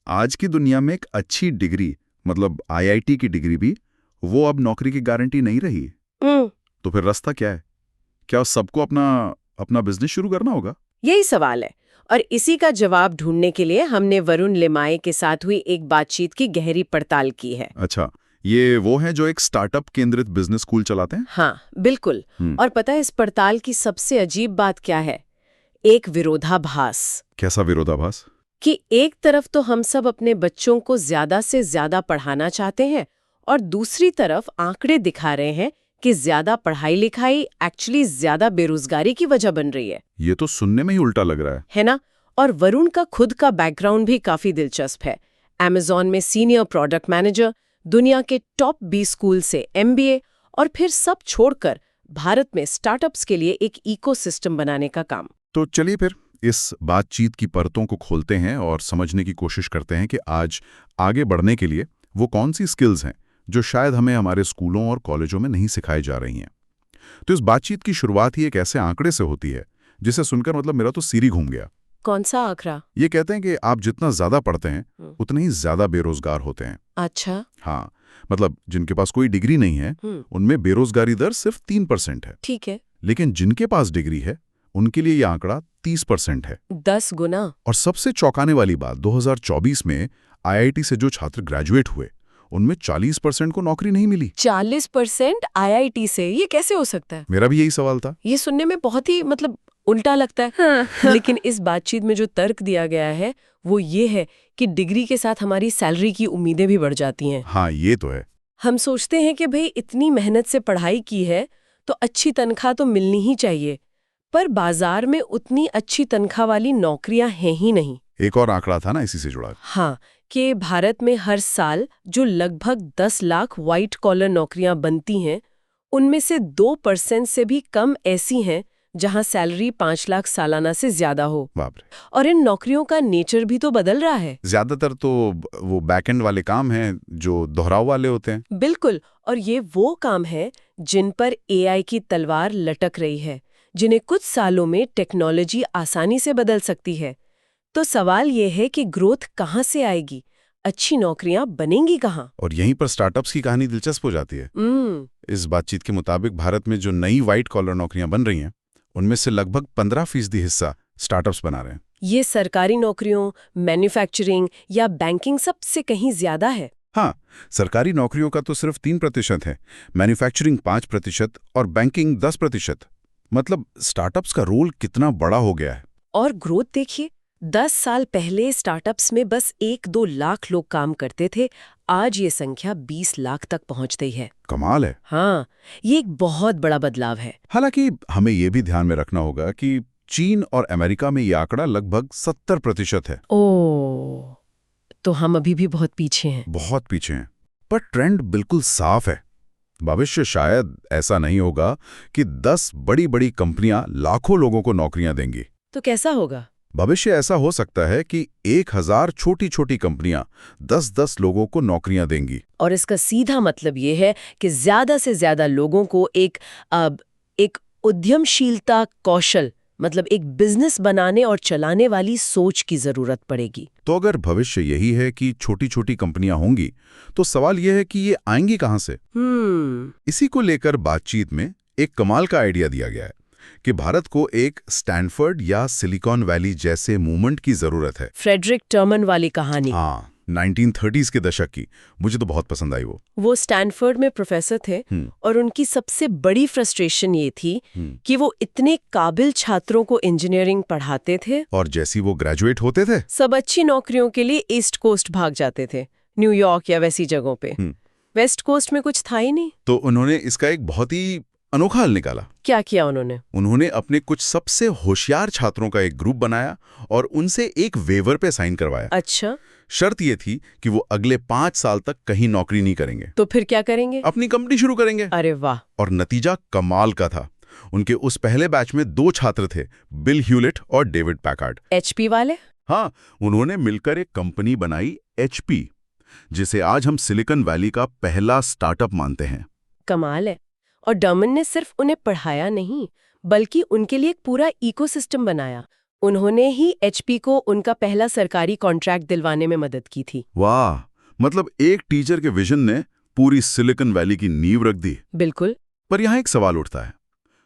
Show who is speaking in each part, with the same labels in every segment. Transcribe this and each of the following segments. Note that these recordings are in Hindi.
Speaker 1: आज की दुनिया में एक अच्छी डिग्री, मतलब आईआईटी की डिग्री भी, वो अब नौकरी की गारंटी नहीं रही।
Speaker 2: हम्म।
Speaker 1: तो फिर रास्ता क्या है? क्या सबको अपना अपना बिजनेस शुरू करना होगा?
Speaker 2: यही सवाल है, और इसी का जवाब ढूंढने के लिए हमने वरुण लिमाये के साथ हुई एक बातचीत की गहरी पड़ताल की है।
Speaker 1: अच्छा, ये वो हैं जो एक स्टार्टअप केंद्रित बिजनेस स्कूल चलाते हैं?
Speaker 2: हाँ, बिल्कुल। और पता है इस पड़ताल की सबसे अजीब बात क्या है? एक विरोधाभास।
Speaker 1: कैसा विरोधाभास?
Speaker 2: कि एक तरफ तो हम सब अपने बच्चों को ज्यादा से ज्यादा पढ़ाना चाहते हैं, और दूसरी तरफ आंकड़े दिखा रहे हैं कि ज्यादा पढ़ाई लिखाई एक्चुअली ज्यादा बेरोजगारी की वजह बन रही है।
Speaker 1: ये तो सुनने में ही उल्टा लग रहा
Speaker 2: है ना? और वरुण का खुद का बैकग्राउंड भी काफी दिलचस्प है। अमेज़न में सीनियर प्रोडक्ट मैनेजर, दुनिया के टॉप 20 स्कूल से एमबीए, और फिर सब छोड़कर भारत में स्टार्टअप्स के लिए एक इकोसिस्टम बनाने का काम।
Speaker 1: तो चलिए फिर इस बातचीत की परतों को खोलते हैं और समझने की कोशिश करते हैं कि आज आगे बढ़ने के लिए वो कौन सी स्किल्स हैं जो शायद हमें हमारे स्कूलों और कॉलेजों में नहीं सिखाई जा रही हैं। तो इस बातचीत की शुरुआत ही एक ऐसे आंकड़े से होती है जिसे सुनकर मतलब मेरा तो सिर ही घूम गया।
Speaker 2: कौन सा आंकड़ा?
Speaker 1: ये कहते हैं कि आप जितना ज्यादा पढ़ते हैं उतने ही ज्यादा बेरोजगार होते हैं।
Speaker 2: अच्छा।
Speaker 1: हाँ, मतलब जिनके पास कोई डिग्री नहीं है उनमें बेरोजगारी दर सिर्फ 3% है।
Speaker 2: ठीक है।
Speaker 1: लेकिन जिनके पास डिग्री है उनके लिए यह आंकड़ा 30% है।
Speaker 2: 10 गुना।
Speaker 1: और सबसे चौंकाने वाली बात, 2024 में आईआईटी से जो छात्र ग्रेजुएट हुए उनमें 40% को नौकरी नहीं मिली।
Speaker 2: 40% आईआईटी से? ये कैसे हो सकता है?
Speaker 1: मेरा भी यही सवाल था।
Speaker 2: ये सुनने में बहुत ही उल्टा लगता है। हाँ। लेकिन इस बातचीत में जो तर्क दिया गया है वो ये है कि डिग्री के साथ हमारी सैलरी की उम्मीदें भी बढ़ जाती हैं।
Speaker 1: हाँ, ये तो है।
Speaker 2: हम सोचते हैं कि भाई इतनी मेहनत से पढ़ाई की है तो अच्छी तनख्वाह तो मिलनी ही चाहिए, पर बाजार में उतनी अच्छी तनख्वाह वाली नौकरियां हैं ही नहीं।
Speaker 1: एक और आंकड़ा था ना इसी से जुड़ा।
Speaker 2: हाँ, कि भारत में हर साल जो लगभग 10 लाख व्हाइट कॉलर नौकरियां बनती हैं उनमें से 2% से भी कम ऐसी हैं जहां सैलरी 5 लाख सालाना से ज्यादा हो।
Speaker 1: बाप रे।
Speaker 2: और इन नौकरियों का नेचर भी तो बदल रहा है।
Speaker 1: ज्यादातर तो वो बैकएंड वाले काम हैं जो दोहराव वाले होते हैं।
Speaker 2: बिल्कुल। और ये वो काम है जिन पर एआई की तलवार लटक रही है, जिन्हें कुछ सालों में टेक्नोलॉजी आसानी से बदल सकती है। तो सवाल ये है कि ग्रोथ कहाँ से आएगी, अच्छी नौकरियां बनेंगी कहाँ?
Speaker 1: और यहीं पर स्टार्टअप्स की कहानी दिलचस्प हो जाती है। इस बातचीत के मुताबिक भारत में जो नई व्हाइट कॉलर नौकरियां बन रही हैं उनमें से लगभग 15% हिस्सा स्टार्टअप्स बना रहे हैं।
Speaker 2: ये सरकारी नौकरियों, मैन्युफैक्चरिंग या बैंकिंग सबसे कहीं ज्यादा है।
Speaker 1: हाँ, सरकारी नौकरियों का तो सिर्फ 3% है, मैन्युफैक्चरिंग 5% और बैंकिंग 10%। मतलब स्टार्टअप्स का रोल कितना बड़ा हो गया है।
Speaker 2: और ग्रोथ देखिए, 10 साल पहले स्टार्टअप्स में बस 1-2 लाख लोग काम करते थे, आज ये संख्या 20 लाख तक पहुंच गई है।
Speaker 1: कमाल है।
Speaker 2: हाँ, ये एक बहुत बड़ा बदलाव है।
Speaker 1: हालांकि हमें ये भी ध्यान में रखना होगा कि चीन और अमेरिका में ये आंकड़ा लगभग 70% है।
Speaker 2: ओह, तो हम अभी भी बहुत पीछे हैं।
Speaker 1: बहुत पीछे हैं, पर ट्रेंड बिल्कुल साफ है। भविष्य शायद ऐसा नहीं होगा कि 10 बड़ी-बड़ी कंपनियां लाखों लोगों को नौकरियां देंगी।
Speaker 2: तो कैसा होगा?
Speaker 1: भविष्य ऐसा हो सकता है कि 1000 छोटी-छोटी कंपनियां 10-10 लोगों को नौकरियां देंगी।
Speaker 2: और इसका सीधा मतलब ये है कि ज्यादा से ज्यादा लोगों को एक उद्यमशीलता कौशल, मतलब एक बिजनेस बनाने और चलाने वाली सोच की जरूरत पड़ेगी।
Speaker 1: तो अगर भविष्य यही है कि छोटी-छोटी कंपनियां होंगी, तो सवाल यह है कि ये आएंगी कहां से? इसी को लेकर बातचीत में एक कमाल का आइडिया दिया गया है कि भारत को एक स्टैनफोर्ड या सिलिकॉन वैली जैसे मूवमेंट की जरूरत है।
Speaker 2: फ्रेडरिक टर्मन वाली कहानी।
Speaker 1: हाँ, 1930s के दशक की। मुझे तो बहुत पसंद आई
Speaker 2: वो स्टैनफोर्ड में प्रोफेसर थे और उनकी सबसे बड़ी फ्रस्ट्रेशन ये थी कि वो इतने काबिल छात्रों को इंजीनियरिंग पढ़ाते थे
Speaker 1: और जैसी वो ग्रेजुएट होते थे
Speaker 2: सब अच्छी नौकरियों के लिए ईस्ट कोस्ट भाग जाते थे, न्यूयॉर्क या वैसी जगहों पे। वेस्ट कोस्ट में कुछ था ही नहीं।
Speaker 1: तो उन्होंने इसका एक बहुत ही अनोखा हल निकाला।
Speaker 2: क्या किया उन्होंने?
Speaker 1: उन्होंने अपने कुछ सबसे होशियार छात्रों का एक ग्रुप बनाया और उनसे एक वेवर पे साइन करवाया।
Speaker 2: अच्छा।
Speaker 1: शर्त ये थी कि वो अगले 5 साल तक कहीं नौकरी नहीं करेंगे।
Speaker 2: तो फिर क्या करेंगे?
Speaker 1: अपनी कंपनी शुरू करेंगे।
Speaker 2: अरे वाह।
Speaker 1: और नतीजा कमाल का था। उनके उस पहले बैच में 2 छात्र थे, बिल ह्यूलेट और डेविड पैकार्ड।
Speaker 2: HP वाले?
Speaker 1: हाँ, उन्होंने मिलकर एक कंपनी बनाई, HP, जिसे आज हम सिलिकॉन वैली का पहला स्टार्टअप मानते हैं।
Speaker 2: कमाल है। और टर्मन ने सिर्फ उन्हें पढ़ाया नहीं, बल्कि उनके लिए एक पूरा इकोसिस्टम बनाया। उन्होंने ही HP को उनका पहला सरकारी कॉन्ट्रैक्ट दिलवाने में मदद की थी।
Speaker 1: वाह, मतलब एक टीचर के विजन ने पूरी सिलिकॉन वैली की नींव रख दी।
Speaker 2: बिल्कुल।
Speaker 1: पर यहाँ एक सवाल उठता है,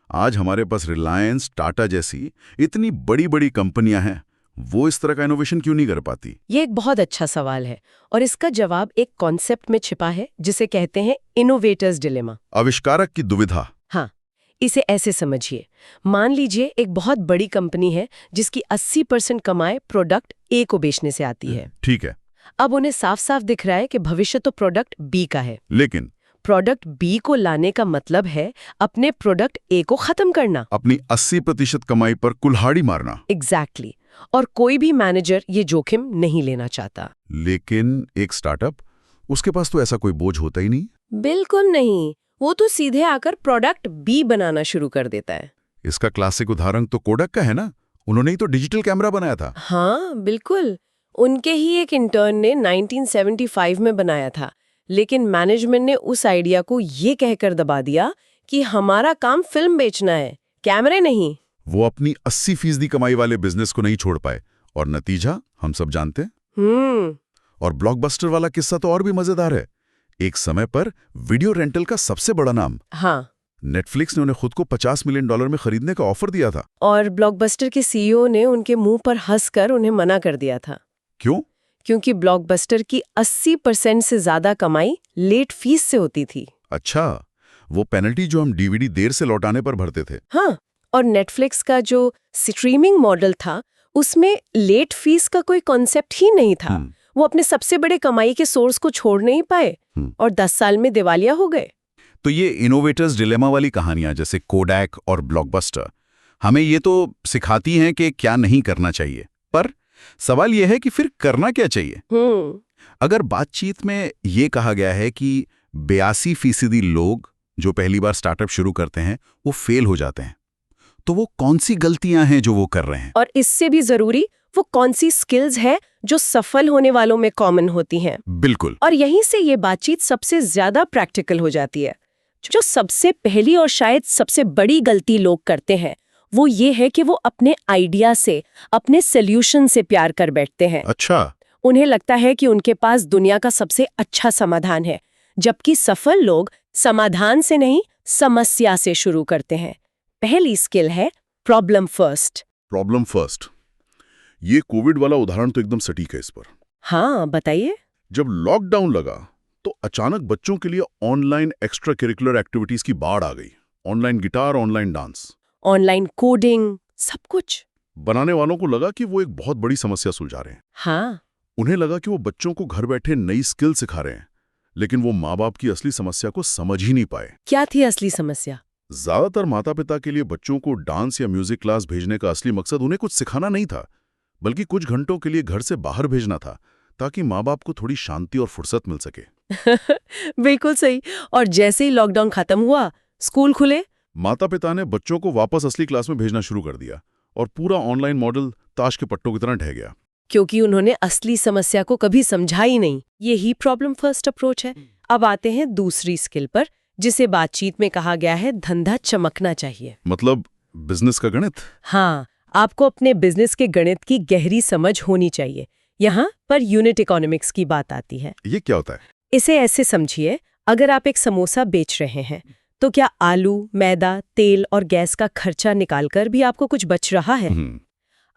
Speaker 1: आज हमारे पास रिलायंस, टाटा जैसी इतनी बड़ी बड़ी कंपनियां हैं, वो इस तरह का इनोवेशन क्यों नहीं कर पाती?
Speaker 2: ये एक बहुत अच्छा सवाल है और इसका जवाब एक कॉन्सेप्ट में छिपा है जिसे कहते हैं इनोवेटर्स डिलेमा।
Speaker 1: आविष्कारक की दुविधा।
Speaker 2: हाँ, इसे ऐसे समझिए। मान लीजिए एक बहुत बड़ी कंपनी है जिसकी 80% कमाई प्रोडक्ट A को बेचने से आती है।
Speaker 1: ठीक है।
Speaker 2: अब उन्हें साफ साफ दिख रहा है कि भविष्य तो प्रोडक्ट B का है।
Speaker 1: लेकिन
Speaker 2: प्रोडक्ट B को लाने का मतलब है अपने प्रोडक्ट A को खत्म करना।
Speaker 1: अपनी 80% कमाई पर कुल्हाड़ी मारना।
Speaker 2: एग्जैक्टली। और कोई भी मैनेजर ये जोखिम नहीं लेना चाहता।
Speaker 1: लेकिन एक स्टार्टअप, उसके पास तो ऐसा कोई बोझ होता ही नहीं।
Speaker 2: बिल्कुल नहीं, वो तो सीधे आकर प्रोडक्ट B बनाना शुरू कर देता है।
Speaker 1: इसका क्लासिक उदाहरण तो कोडक का है ना, उन्होंने ही तो डिजिटल कैमरा बनाया था।
Speaker 2: हाँ बिल्कुल, उनके ही एक इंटर्न ने 1975 में बनाया था, लेकिन मैनेजमेंट ने उस आइडिया को ये कहकर दबा दिया कि हमारा काम फिल्म बेचना है, कैमरे नहीं।
Speaker 1: वो अपनी 80% कमाई वाले बिजनेस को नहीं छोड़ पाए और नतीजा हम सब जानते हैं। और ब्लॉकबस्टर वाला किस्सा तो और भी मजेदार है। एक समय पर वीडियो रेंटल का सबसे बड़ा नाम,
Speaker 2: हाँ,
Speaker 1: नेटफ्लिक्स ने उन्हें खुद को $50 मिलियन में खरीदने का ऑफर दिया था।
Speaker 2: और ब्लॉकबस्टर के CEO ने उनके मुंह पर हंसकर उन्हें मना कर दिया था।
Speaker 1: क्यों?
Speaker 2: क्योंकि ब्लॉकबस्टर की 80% से ज्यादा कमाई लेट फीस से होती थी।
Speaker 1: अच्छा, वो पेनल्टी जो हम DVD देर से लौटाने पर भरते थे।
Speaker 2: हाँ, और नेटफ्लिक्स का जो स्ट्रीमिंग मॉडल था उसमें लेट फीस का कोई कॉन्सेप्ट ही नहीं था। वो अपने सबसे बड़े कमाई के सोर्स को छोड़ नहीं पाए और 10 साल में दिवालिया हो गए।
Speaker 1: तो ये इनोवेटर्स डिलेमा वाली कहानियां जैसे कोडैक और ब्लॉकबस्टर हमें ये तो सिखाती हैं कि क्या नहीं करना चाहिए, पर सवाल ये है कि फिर करना क्या चाहिए। अगर बातचीत में ये कहा गया है कि 82% लोग जो पहली बार स्टार्टअप शुरू करते हैं वो फेल हो जाते हैं, तो वो कौन सी गलतियां हैं जो वो कर रहे हैं?
Speaker 2: और इससे भी जरूरी, वो कौन सी स्किल्स है जो सफल होने वालों में कॉमन होती हैं।
Speaker 1: बिल्कुल।
Speaker 2: और यहीं से ये बातचीत सबसे ज्यादा प्रैक्टिकल हो जाती है। जो सबसे पहली और शायद सबसे बड़ी गलती लोग करते हैं वो ये है कि वो अपने आइडिया से, अपने सॉल्यूशन से प्यार कर बैठते हैं।
Speaker 1: अच्छा।
Speaker 2: उन्हें लगता है कि उनके पास दुनिया का सबसे अच्छा समाधान है, जबकि सफल लोग समाधान से नहीं, समस्या से शुरू करते हैं। पहली स्किल है प्रॉब्लम फर्स्ट।
Speaker 1: प्रॉब्लम फर्स्ट, ये कोविड वाला उदाहरण तो एकदम सटीक है इस पर।
Speaker 2: हाँ बताइए।
Speaker 1: जब लॉकडाउन लगा तो अचानक बच्चों के लिए ऑनलाइन एक्स्ट्रा करिकुलर एक्टिविटीज की बाढ़ आ गई। Online guitar, online dance,
Speaker 2: online coding, सब कुछ।
Speaker 1: बनाने वालों को लगा कि वो एक बहुत बड़ी समस्या सुलझा रहे हैं।
Speaker 2: हाँ,
Speaker 1: उन्हें लगा कि वो बच्चों को घर बैठे नई स्किल सिखा रहे हैं, लेकिन वो माँ बाप की असली समस्या को समझ ही नहीं पाए।
Speaker 2: क्या थी असली समस्या?
Speaker 1: ज्यादातर माता पिता के लिए बच्चों को डांस या म्यूजिक क्लास भेजने का असली मकसद उन्हें कुछ सिखाना नहीं था, बल्कि कुछ घंटों के लिए घर से बाहर भेजना था, ताकि माँ बाप को थोड़ी शांति और फुर्सत मिल सके।
Speaker 2: बिल्कुल सही। और जैसे ही लॉकडाउन खत्म हुआ, स्कूल खुले,
Speaker 1: माता पिता ने बच्चों को वापस असली क्लास में भेजना शुरू कर दिया और पूरा ऑनलाइन मॉडल ताश के पट्टों की तरह ढह गया।
Speaker 2: क्योंकि उन्होंने असली समस्या को कभी समझा ही नहीं। यही प्रॉब्लम फर्स्ट अप्रोच है। अब आते हैं दूसरी स्किल पर, जिसे बातचीत में कहा गया है धंधा चमकना चाहिए।
Speaker 1: मतलब बिजनेस का गणित।
Speaker 2: हाँ, आपको अपने बिजनेस के गणित की गहरी समझ होनी चाहिए। यहाँ पर यूनिट इकोनॉमिक्स की बात आती है।
Speaker 1: ये क्या होता है?
Speaker 2: इसे ऐसे समझिए, अगर आप एक समोसा बेच रहे हैं तो क्या आलू, मैदा, तेल और गैस का खर्चा निकालकर भी आपको कुछ बच रहा है?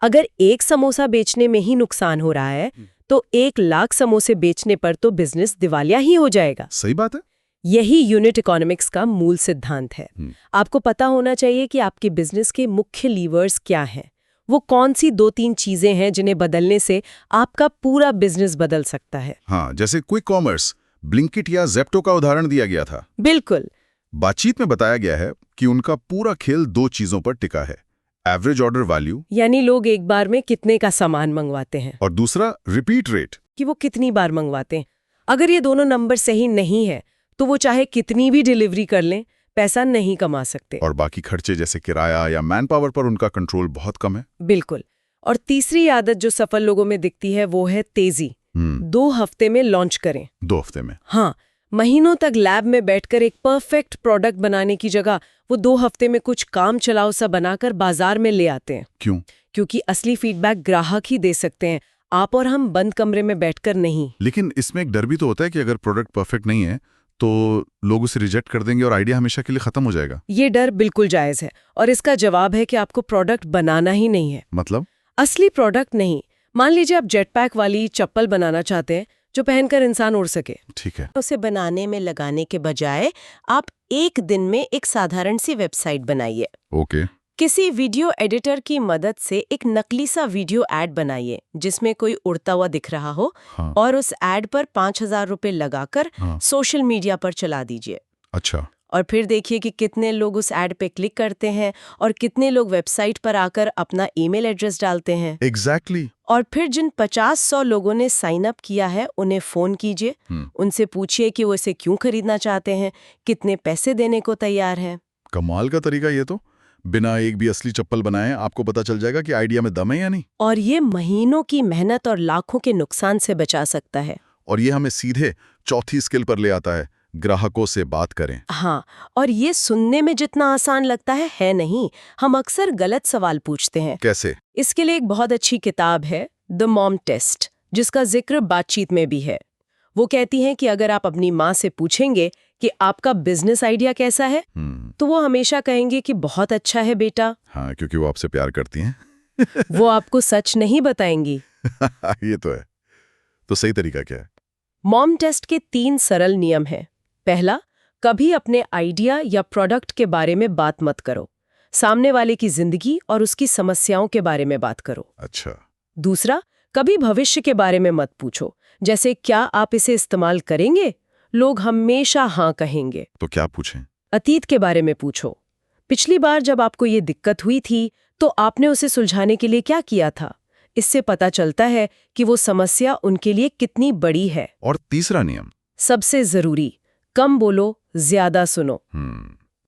Speaker 2: अगर एक समोसा बेचने में ही नुकसान हो रहा है तो 1 लाख समोसे बेचने पर तो बिजनेस दिवालिया ही हो जाएगा।
Speaker 1: सही बात है।
Speaker 2: यही यूनिट इकोनॉमिक्स का मूल सिद्धांत है। आपको पता होना चाहिए कि आपके बिजनेस के मुख्य लीवर्स क्या हैं। वो कौन सी 2-3 चीजें हैं जिन्हें बदलने से आपका पूरा बिजनेस बदल सकता है।
Speaker 1: हाँ, जैसे क्विक कॉमर्स, ब्लिंकिट या ज़ेप्टो का उदाहरण दिया गया था।
Speaker 2: बिल्कुल।
Speaker 1: बातचीत में बताया गया है कि उनका पूरा खेल 2 चीजों पर टिका है, एवरेज ऑर्डर वैल्यू,
Speaker 2: यानी लोग एक बार में कितने का सामान मंगवाते हैं,
Speaker 1: और दूसरा रिपीट रेट,
Speaker 2: कि वो कितनी बार मंगवाते हैं। अगर ये दोनों नंबर सही नहीं है तो वो चाहे कितनी भी डिलीवरी कर लें, पैसा नहीं कमा सकते।
Speaker 1: और बाकी खर्चे जैसे किराया या मैन पावर पर उनका कंट्रोल बहुत कम है।
Speaker 2: बिल्कुल। और तीसरी आदत जो सफल लोगों में दिखती है वो है तेजी। 2 हफ्ते में लॉन्च करें।
Speaker 1: 2 हफ्ते में?
Speaker 2: हाँ, महीनों तक लैब में बैठकर एक परफेक्ट प्रोडक्ट बनाने की जगह वो 2 हफ्ते में कुछ काम चलाओ सा बनाकर बाजार में ले आते हैं।
Speaker 1: क्यों?
Speaker 2: क्योंकि असली फीडबैक ग्राहक ही दे सकते हैं, आप और हम बंद कमरे में बैठकर नहीं।
Speaker 1: लेकिन इसमें एक डर भी तो होता है कि अगर प्रोडक्ट परफेक्ट नहीं है तो लोग उसे रिजेक्ट कर देंगे और आइडिया हमेशा के लिए खत्म हो जाएगा।
Speaker 2: ये डर बिल्कुल जायज़ है और इसका जवाब है कि आपको प्रोडक्ट बनाना ही नहीं है।
Speaker 1: मतलब?
Speaker 2: असली प्रोडक्ट नहीं। मान लीजिए आप जेट पैक वाली चप्पल बनाना चाहते हैं जो पहनकर इंसान उड़ सके।
Speaker 1: ठीक है।
Speaker 3: उसे बनाने में लगाने के बजाय आप एक दिन में एक साधारण सी वेबसाइट बनाइए।
Speaker 1: ओके।
Speaker 3: किसी वीडियो एडिटर की मदद से एक नकली सा वीडियो ऐड बनाइए जिसमें कोई उड़ता हुआ दिख रहा हो।
Speaker 1: हाँ।
Speaker 3: और उस ऐड पर 5,000 रुपए लगाकर
Speaker 1: हाँ।
Speaker 3: सोशल मीडिया पर चला दीजिए।
Speaker 1: अच्छा।
Speaker 3: और फिर देखिए कि कितने लोग उस ऐड पे क्लिक करते हैं और कितने लोग वेबसाइट पर आकर अपना ईमेल एड्रेस डालते हैं।
Speaker 1: एग्जैक्टली।
Speaker 3: और फिर जिन 50-100 लोगों ने साइन अप किया है उन्हें फोन कीजिए। उनसे पूछिए कि वो इसे क्यों खरीदना चाहते हैं, कितने पैसे देने को तैयार हैं।
Speaker 1: कमाल का तरीका ये तो। बिना एक भी असली चप्पल बनाए आपको पता चल जाएगा कि आइडिया में दम है या नहीं।
Speaker 3: और ये महीनों की मेहनत और लाखों के नुकसान से बचा सकता है।
Speaker 1: और ये हमें सीधे चौथी स्किल पर ले आता है, ग्राहकों से बात करें।
Speaker 3: हाँ, और ये सुनने में जितना आसान लगता है नहीं। हम अक्सर गलत सवाल पूछते हैं।
Speaker 1: कैसे?
Speaker 3: इसके लिए एक बहुत अच्छी किताब है द मॉम टेस्ट, जिसका जिक्र बातचीत में भी है। वो कहती हैं कि अगर आप अपनी माँ से पूछेंगे कि आपका बिजनेस आइडिया कैसा है, तो वो हमेशा कहेंगे कि बहुत अच्छा है बेटा।
Speaker 1: हाँ, क्योंकि वो आपसे प्यार करती हैं।
Speaker 3: वो आपको सच नहीं बताएंगी।
Speaker 1: ये तो है। तो सही तरीका क्या है?
Speaker 3: मॉम टेस्ट के 3 सरल नियम हैं। पहला, कभी अपने आइडिया या प्रोडक्ट के बारे में बात मत करो। सामने वाले की जिंदगी और उसकी समस्याओं के बारे में बात करो।
Speaker 1: अच्छा।
Speaker 3: दूसरा, कभी भविष्य के बारे में मत पूछो, जैसे क्या आप इसे इस्तेमाल करेंगे? लोग हमेशा हाँ कहेंगे।
Speaker 1: तो क्या पूछें?
Speaker 3: अतीत के बारे में पूछो। पिछली बार जब आपको ये दिक्कत हुई थी तो आपने उसे सुलझाने के लिए क्या किया था? इससे पता चलता है कि वो समस्या उनके लिए कितनी बड़ी है।
Speaker 1: और तीसरा नियम?
Speaker 3: सबसे जरूरी, कम बोलो, ज्यादा सुनो।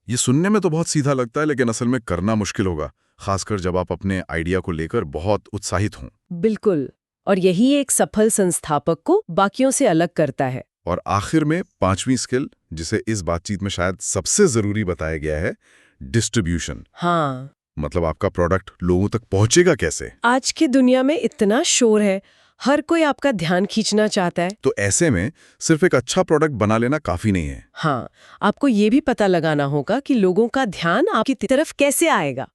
Speaker 1: ये सुनने में तो बहुत सीधा लगता है, लेकिन असल में करना मुश्किल होगा, खासकर जब आप अपने आइडिया को लेकर बहुत उत्साहित हों।
Speaker 3: बिल्कुल, और यही एक सफल संस्थापक को बाकियों से अलग करता है।
Speaker 1: और आखिर में 5वीं स्किल, जिसे इस बातचीत में शायद सबसे जरूरी बताया गया है, डिस्ट्रीब्यूशन।
Speaker 3: हाँ,
Speaker 1: मतलब आपका प्रोडक्ट लोगों तक पहुंचेगा कैसे?
Speaker 3: आज की दुनिया में इतना शोर है, हर कोई आपका ध्यान खींचना चाहता है।
Speaker 1: तो ऐसे में सिर्फ एक अच्छा प्रोडक्ट बना लेना काफी नहीं है।
Speaker 3: हाँ, आपको ये भी पता लगाना होगा कि लोगों का ध्यान आपकी तरफ कैसे आएगा।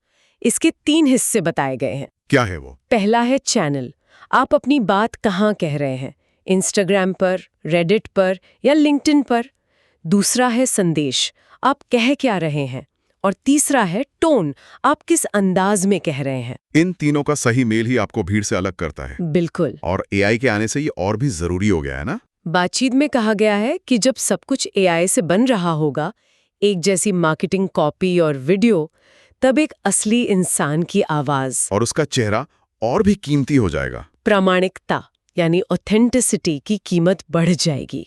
Speaker 3: इसके 3 हिस्से बताए गए हैं।
Speaker 1: क्या है वो?
Speaker 3: पहला है चैनल। आप अपनी बात कहाँ कह रहे हैं, इंस्टाग्राम पर, रेडिट पर या लिंक्डइन पर। दूसरा है संदेश, आप कह क्या रहे हैं। और तीसरा है टोन, आप किस अंदाज में कह रहे हैं।
Speaker 1: इन तीनों का सही मेल ही आपको भीड़ से अलग करता है।
Speaker 3: बिल्कुल।
Speaker 1: और एआई के आने से ये और भी जरूरी हो गया है ना?
Speaker 3: बातचीत में कहा गया है कि जब सब कुछ एआई से बन रहा होगा, एक जैसी मार्केटिंग कॉपी और वीडियो, तब एक असली इंसान की आवाज
Speaker 1: और उसका चेहरा और भी कीमती हो जाएगा।
Speaker 3: प्रामाणिकता यानी ऑथेंटिसिटी की कीमत बढ़ जाएगी।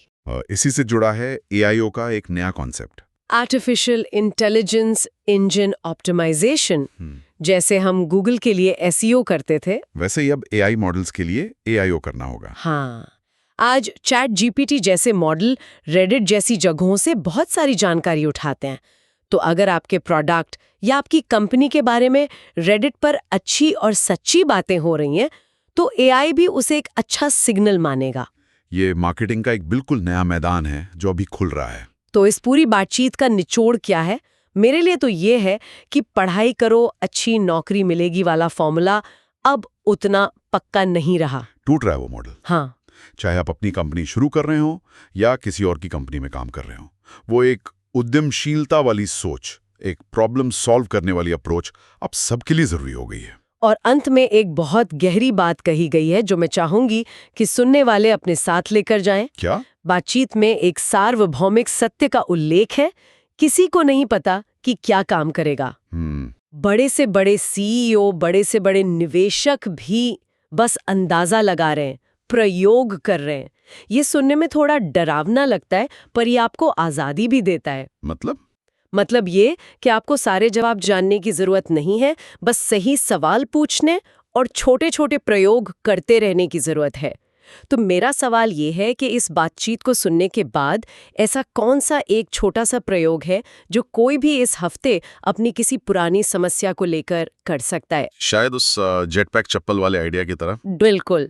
Speaker 1: इसी से जुड़ा है एआईओ का एक नया कॉन्सेप्ट,
Speaker 3: आर्टिफिशियल इंटेलिजेंस इंजन ऑप्टिमाइजेशन। जैसे हम गूगल के लिए एसईओ करते थे,
Speaker 1: वैसे ही अब एआई मॉडल्स के लिए एआईओ करना होगा।
Speaker 3: हाँ, आज चैट जीपीटी जैसे मॉडल रेडिट जैसी जगहों से बहुत सारी जानकारी उठाते हैं। तो अगर आपके प्रोडक्ट या आपकी कंपनी के बारे में रेडिट पर अच्छी और सच्ची बातें हो रही हैं, तो एआई भी उसे एक अच्छा सिग्नल मानेगा।
Speaker 1: ये मार्केटिंग का एक बिल्कुल नया मैदान है जो अभी खुल रहा है।
Speaker 3: तो इस पूरी बातचीत का निचोड़ क्या है? मेरे लिए तो ये है कि पढ़ाई करो, अच्छी नौकरी मिलेगी वाला फॉर्मूला अब उतना पक्का नहीं रहा।
Speaker 1: टूट रहा है वो मॉडल।
Speaker 3: हाँ,
Speaker 1: चाहे आप अपनी कंपनी शुरू कर रहे हो या किसी और की कंपनी में काम कर रहे हो, वो एक उद्यमशीलता वाली सोच, एक प्रॉब्लम सॉल्व करने वाली अप्रोच अब सबके लिए जरूरी हो गई है।
Speaker 3: और अंत में एक बहुत गहरी बात कही गई है जो मैं चाहूंगी कि सुनने वाले अपने साथ लेकर जाएं।
Speaker 1: क्या?
Speaker 3: बातचीत में एक सार्वभौमिक सत्य का उल्लेख है, किसी को नहीं पता कि क्या काम करेगा। बड़े से बड़े सीईओ, बड़े से बड़े निवेशक भी बस अंदाजा लगा रहे हैं, प्रयोग कर रहे हैं। ये सुनने में थोड़ा डरावना लगता है, पर ये आपको आजादी भी देता है। मतलब ये कि आपको सारे जवाब जानने की जरूरत नहीं है, बस सही सवाल पूछने और छोटे छोटे प्रयोग करते रहने की जरूरत है। तो मेरा सवाल ये है कि इस बातचीत को सुनने के बाद ऐसा कौन सा एक छोटा सा प्रयोग है जो कोई भी इस हफ्ते अपनी किसी पुरानी समस्या को लेकर कर सकता है?
Speaker 1: शायद उस जेट पैक चप्पल वाले आइडिया की तरह।
Speaker 3: बिल्कुल।